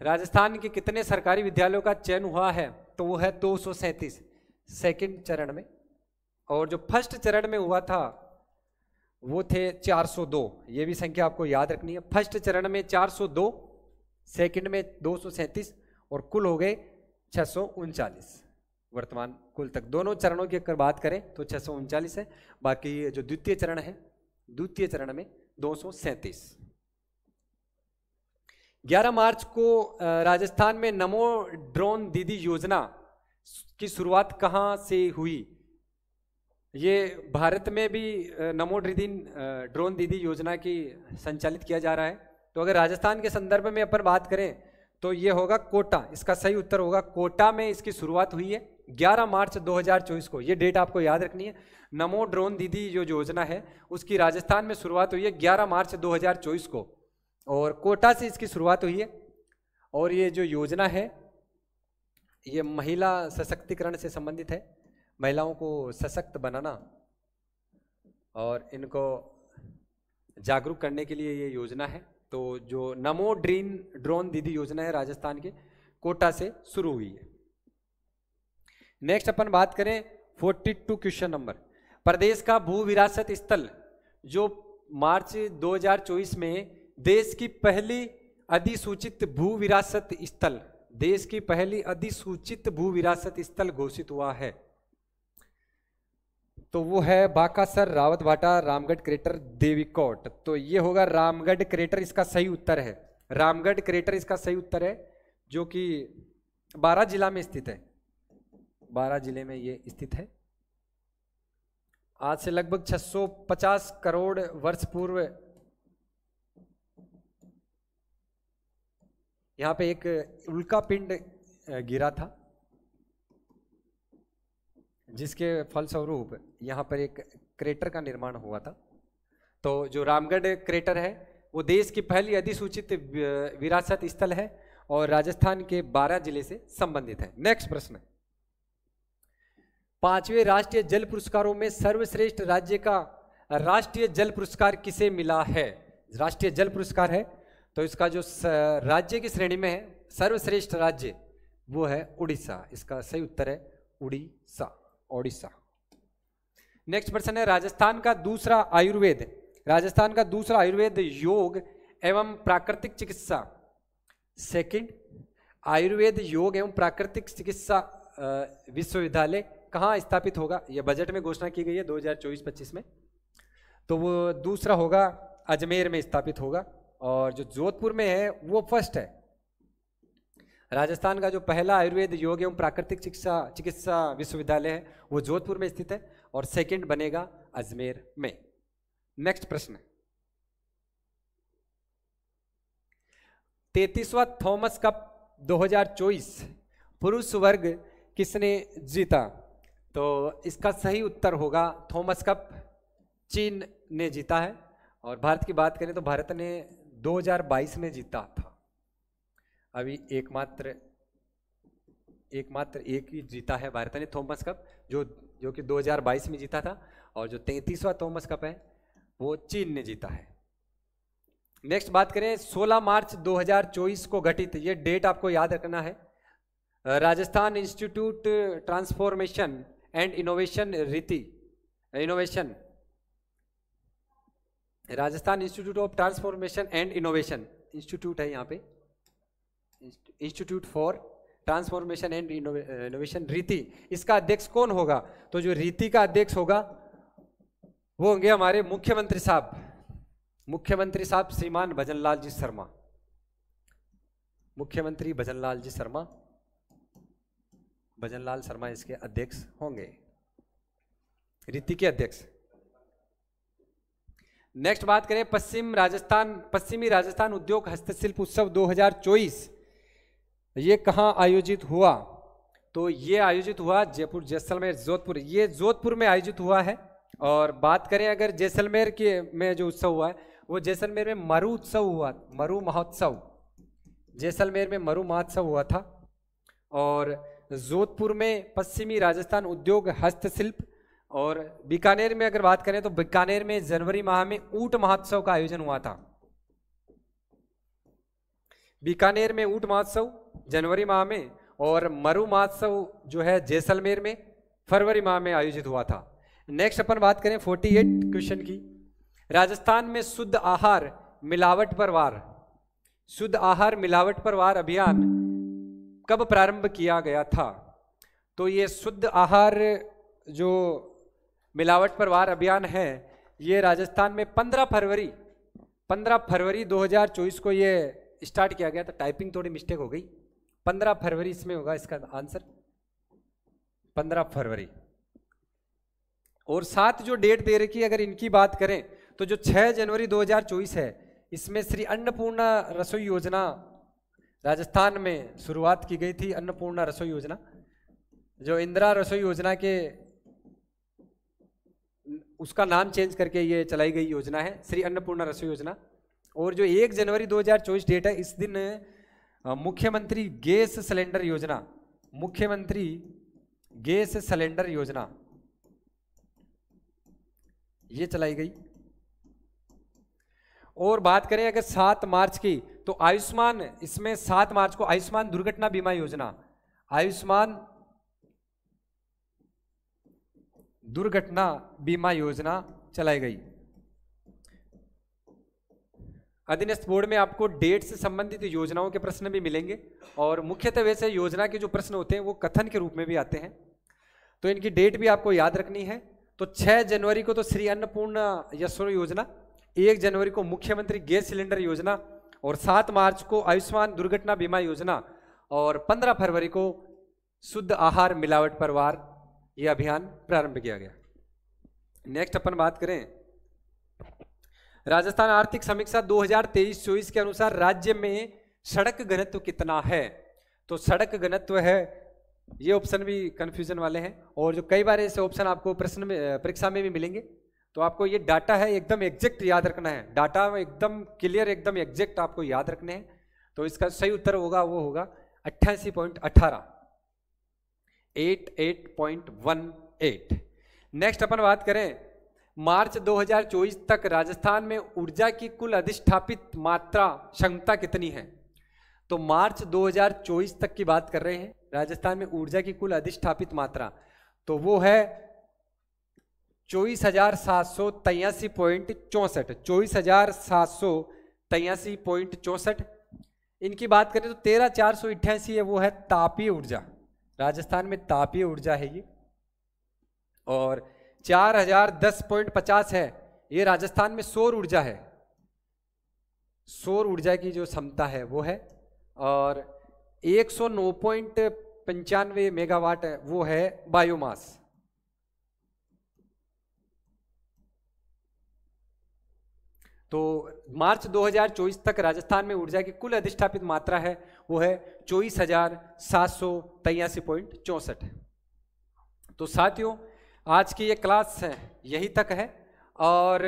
राजस्थान के कितने सरकारी विद्यालयों का चयन हुआ है तो वो है 237 सेकंड चरण में। और जो फर्स्ट चरण में हुआ था वो थे 402। ये भी संख्या आपको याद रखनी है। फर्स्ट चरण में 402, सेकंड में 237 और कुल हो गए 639 वर्तमान कुल तक। दोनों चरणों की अगर बात करें तो 639 है। बाकी जो द्वितीय चरण है, द्वितीय चरण में 237। 11 मार्च को राजस्थान में नमो ड्रोन दीदी योजना की शुरुआत कहाँ से हुई? ये भारत में भी नमो ड्रोन दीदी योजना की संचालित किया जा रहा है। तो अगर राजस्थान के संदर्भ में अपन बात करें तो ये होगा कोटा, इसका सही उत्तर होगा कोटा में इसकी शुरुआत हुई है 11 मार्च 2024 को। ये डेट आपको याद रखनी है। नमो ड्रोन दीदी जो योजना है उसकी राजस्थान में शुरुआत हुई है 11 मार्च 2024 को और कोटा से इसकी शुरुआत हुई है। और ये जो योजना है ये महिला सशक्तिकरण से संबंधित है, महिलाओं को सशक्त बनाना और इनको जागरूक करने के लिए ये योजना है। तो जो नमो ड्रोन दीदी योजना है राजस्थान के कोटा से शुरू हुई है। नेक्स्ट अपन बात करें 42 क्वेश्चन नंबर। प्रदेश का भू विरासत स्थल जो मार्च 2024 में देश की पहली अधिसूचित भू विरासत स्थल, देश की पहली अधिसूचित भू विरासत स्थल घोषित हुआ है तो वो है बाकासर, रावतभाटा, रामगढ़ क्रेटर, देवीकोट। तो ये होगा रामगढ़ क्रेटर, इसका सही उत्तर है। रामगढ़ क्रेटर इसका सही उत्तर है जो कि 12 जिला में स्थित है। 12 जिले में ये स्थित है। आज से लगभग 650 करोड़ वर्ष पूर्व यहाँ पे एक उल्का पिंड गिरा था जिसके फलस्वरूप यहाँ पर एक क्रेटर का निर्माण हुआ था। तो जो रामगढ़ क्रेटर है वो देश की पहली अधिसूचित विरासत स्थल है और राजस्थान के 12 जिले से संबंधित है। नेक्स्ट प्रश्न, 5वें राष्ट्रीय जल पुरस्कारों में सर्वश्रेष्ठ राज्य का राष्ट्रीय जल पुरस्कार किसे मिला है? राष्ट्रीय जल पुरस्कार है तो इसका जो राज्य की श्रेणी में है सर्वश्रेष्ठ राज्य वो है उड़ीसा। इसका सही उत्तर है उड़ीसा, ओडिशा। नेक्स्ट प्रश्न है, राजस्थान का दूसरा आयुर्वेद योग एवं प्राकृतिक चिकित्सा, सेकंड आयुर्वेद योग एवं प्राकृतिक चिकित्सा विश्वविद्यालय कहाँ स्थापित होगा? यह बजट में घोषणा की गई है 2024-25 में। तो वो दूसरा होगा अजमेर में स्थापित होगा और जो जोधपुर में है वो फर्स्ट है। राजस्थान का जो पहला आयुर्वेद योग एवं प्राकृतिक चिकित्सा विश्वविद्यालय है वो जोधपुर में स्थित है और सेकंड बनेगा अजमेर में। नेक्स्ट प्रश्न, 33वां थॉमस कप 2024 पुरुष वर्ग किसने जीता? तो इसका सही उत्तर होगा थॉमस कप चीन ने जीता है। और भारत की बात करें तो भारत ने 2022 में जीता था। अभी एकमात्र एक ही जीता है भारत ने थॉमस कप, जो कि 2022 में जीता था। और जो 33वां थॉमस कप है वो चीन ने जीता है। नेक्स्ट बात करें 16 मार्च 2024 को घटित, ये डेट आपको याद रखना है, Rajasthan institute transformation and innovation Rajasthan institute of transformation and innovation institute है यहाँ पे, institute for transformation and innovation रीति। इसका अध्यक्ष कौन होगा? तो जो रीति का अध्यक्ष होगा वो होंगे हमारे मुख्यमंत्री साहब श्रीमान भजनलाल जी शर्मा। मुख्यमंत्री भजनलाल शर्मा इसके अध्यक्ष होंगे, रीति के अध्यक्ष। नेक्स्ट बात करें पश्चिमी राजस्थान उद्योग हस्तशिल्प उत्सव 2024, ये कहाँ आयोजित हुआ? तो ये आयोजित हुआ जयपुर, जैसलमेर, जोधपुर। ये जोधपुर में आयोजित हुआ है। और बात करें अगर जैसलमेर के में जो उत्सव हुआ है वो जैसलमेर में मरु महोत्सव जैसलमेर में मरु महोत्सव हुआ था। और जोधपुर में पश्चिमी राजस्थान उद्योग हस्तशिल्प, और बीकानेर में अगर बात करें तो बीकानेर में जनवरी माह में ऊंट महोत्सव का आयोजन हुआ था। बीकानेर में ऊंट महोत्सव जनवरी माह में, और मरु महोत्सव जो है जैसलमेर में फरवरी माह में आयोजित हुआ था। नेक्स्ट अपन बात करें 48 क्वेश्चन की। राजस्थान में शुद्ध आहार मिलावट पर वार, शुद्ध आहार मिलावट पर वार अभियान कब प्रारंभ किया गया था? तो ये शुद्ध आहार जो मिलावट पर वार अभियान है ये राजस्थान में 15 फरवरी 2024 को ये स्टार्ट किया गया था। टाइपिंग थोड़ी मिस्टेक हो गई, 15 फरवरी इसमें होगा इसका आंसर, 15 फरवरी। और साथ जो डेट दे रखी है अगर इनकी बात करें तो जो 6 जनवरी 2024 है इसमें श्री अन्नपूर्णा रसोई योजना राजस्थान में शुरुआत की गई थी। अन्नपूर्णा रसोई योजना जो इंदिरा रसोई योजना के उसका नाम चेंज करके ये चलाई गई योजना है, श्री अन्नपूर्णा रसोई योजना। और जो 1 जनवरी 2024 डेट है इस दिन मुख्यमंत्री गैस सिलेंडर योजना, मुख्यमंत्री गैस सिलेंडर योजना ये चलाई गई। और बात करें अगर 7 मार्च की तो आयुष्मान, इसमें 7 मार्च को आयुष्मान दुर्घटना बीमा योजना, आयुष्मान दुर्घटना बीमा योजना चलाई गई। अधीनस्थ बोर्ड में आपको डेट से संबंधित योजनाओं के प्रश्न भी मिलेंगे और मुख्यतः वैसे योजना के जो प्रश्न होते हैं वो कथन के रूप में भी आते हैं, तो इनकी डेट भी आपको याद रखनी है। तो 6 जनवरी को तो श्री अन्नपूर्णा रसोई योजना, 1 जनवरी को मुख्यमंत्री गैस सिलेंडर योजना और 7 मार्च को आयुष्मान दुर्घटना बीमा योजना और 15 फरवरी को शुद्ध आहार मिलावट पर वार यह अभियान प्रारंभ किया गया। नेक्स्ट अपन बात करें राजस्थान आर्थिक समीक्षा 2023-24 के अनुसार राज्य में सड़क घनत्व कितना है? तो सड़क घनत्व है, ये ऑप्शन भी कंफ्यूजन वाले हैं और जो कई बार ऐसे ऑप्शन आपको प्रश्न में परीक्षा में भी मिलेंगे, तो आपको ये डाटा है एकदम एग्जैक्ट याद रखना है, डाटा एकदम क्लियर एकदम एग्जैक्ट आपको याद रखने हैं। तो इसका सही उत्तर होगा वो होगा 88.18, 88.18। नेक्स्ट अपन बात करें मार्च 2024 तक राजस्थान में ऊर्जा की कुल अधिष्ठापित मात्रा क्षमता कितनी है? तो मार्च 2024 तक की बात कर रहे हैं, राजस्थान में ऊर्जा की कुल अधिष्ठापित मात्रा तो वो है 24,783.64, 24,783.64। इनकी बात करें तो 13,488 है, वो है तापीय ऊर्जा, राजस्थान में तापीय ऊर्जा है ये। और 4,010.50 है ये राजस्थान में सौर ऊर्जा है, सौर ऊर्जा की जो क्षमता है वो है। और 109.95 मेगावाट है वो है बायोमास। तो मार्च 2024 तक राजस्थान में ऊर्जा की कुल अधिष्ठापित मात्रा है वो है 24,783.64। तो साथियों आज की ये क्लास है यही तक है और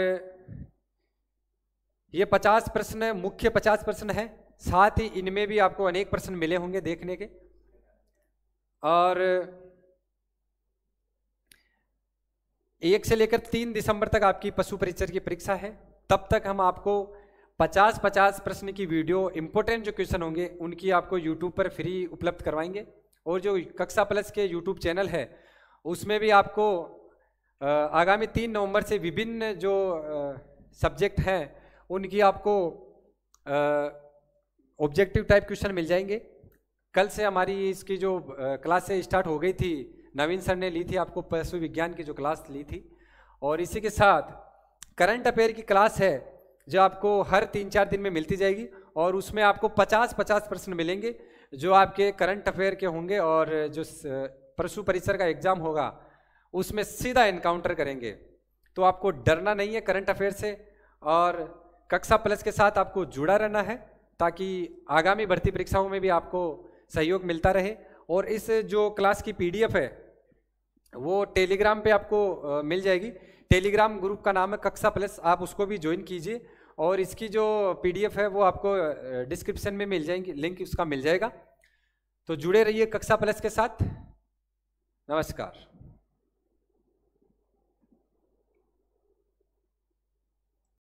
ये 50 प्रश्न मुख्य 50 प्रश्न है, साथ ही इनमें भी आपको अनेक प्रश्न मिले होंगे देखने के। और 1 से लेकर 3 दिसंबर तक आपकी पशु परिचर की परीक्षा है, तब तक हम आपको 50-50 प्रश्न की वीडियो इंपॉर्टेंट जो क्वेश्चन होंगे उनकी आपको यूट्यूब पर फ्री उपलब्ध करवाएंगे। और जो कक्षा प्लस के यूट्यूब चैनल है उसमें भी आपको आगामी 3 नवंबर से विभिन्न जो सब्जेक्ट हैं उनकी आपको ऑब्जेक्टिव टाइप क्वेश्चन मिल जाएंगे। कल से हमारी इसकी जो क्लासें स्टार्ट हो गई थी, नवीन सर ने ली थी आपको पशु विज्ञान की जो क्लास ली थी, और इसी के साथ करंट अफेयर की क्लास है जो आपको हर 3-4 दिन में मिलती जाएगी और उसमें आपको 50-50 प्रश्न मिलेंगे जो आपके करंट अफेयर के होंगे और जो पशु परिसर का एग्जाम होगा उसमें सीधा एनकाउंटर करेंगे। तो आपको डरना नहीं है करंट अफेयर से और कक्षा प्लस के साथ आपको जुड़ा रहना है ताकि आगामी भर्ती परीक्षाओं में भी आपको सहयोग मिलता रहे। और इस जो क्लास की PDF है वो टेलीग्राम पे आपको मिल जाएगी, टेलीग्राम ग्रुप का नाम है कक्षा प्लस, आप उसको भी ज्वाइन कीजिए और इसकी जो PDF है वो आपको डिस्क्रिप्शन में मिल जाएंगी, लिंक उसका मिल जाएगा। तो जुड़े रहिए कक्षा प्लस के साथ। नमस्कार।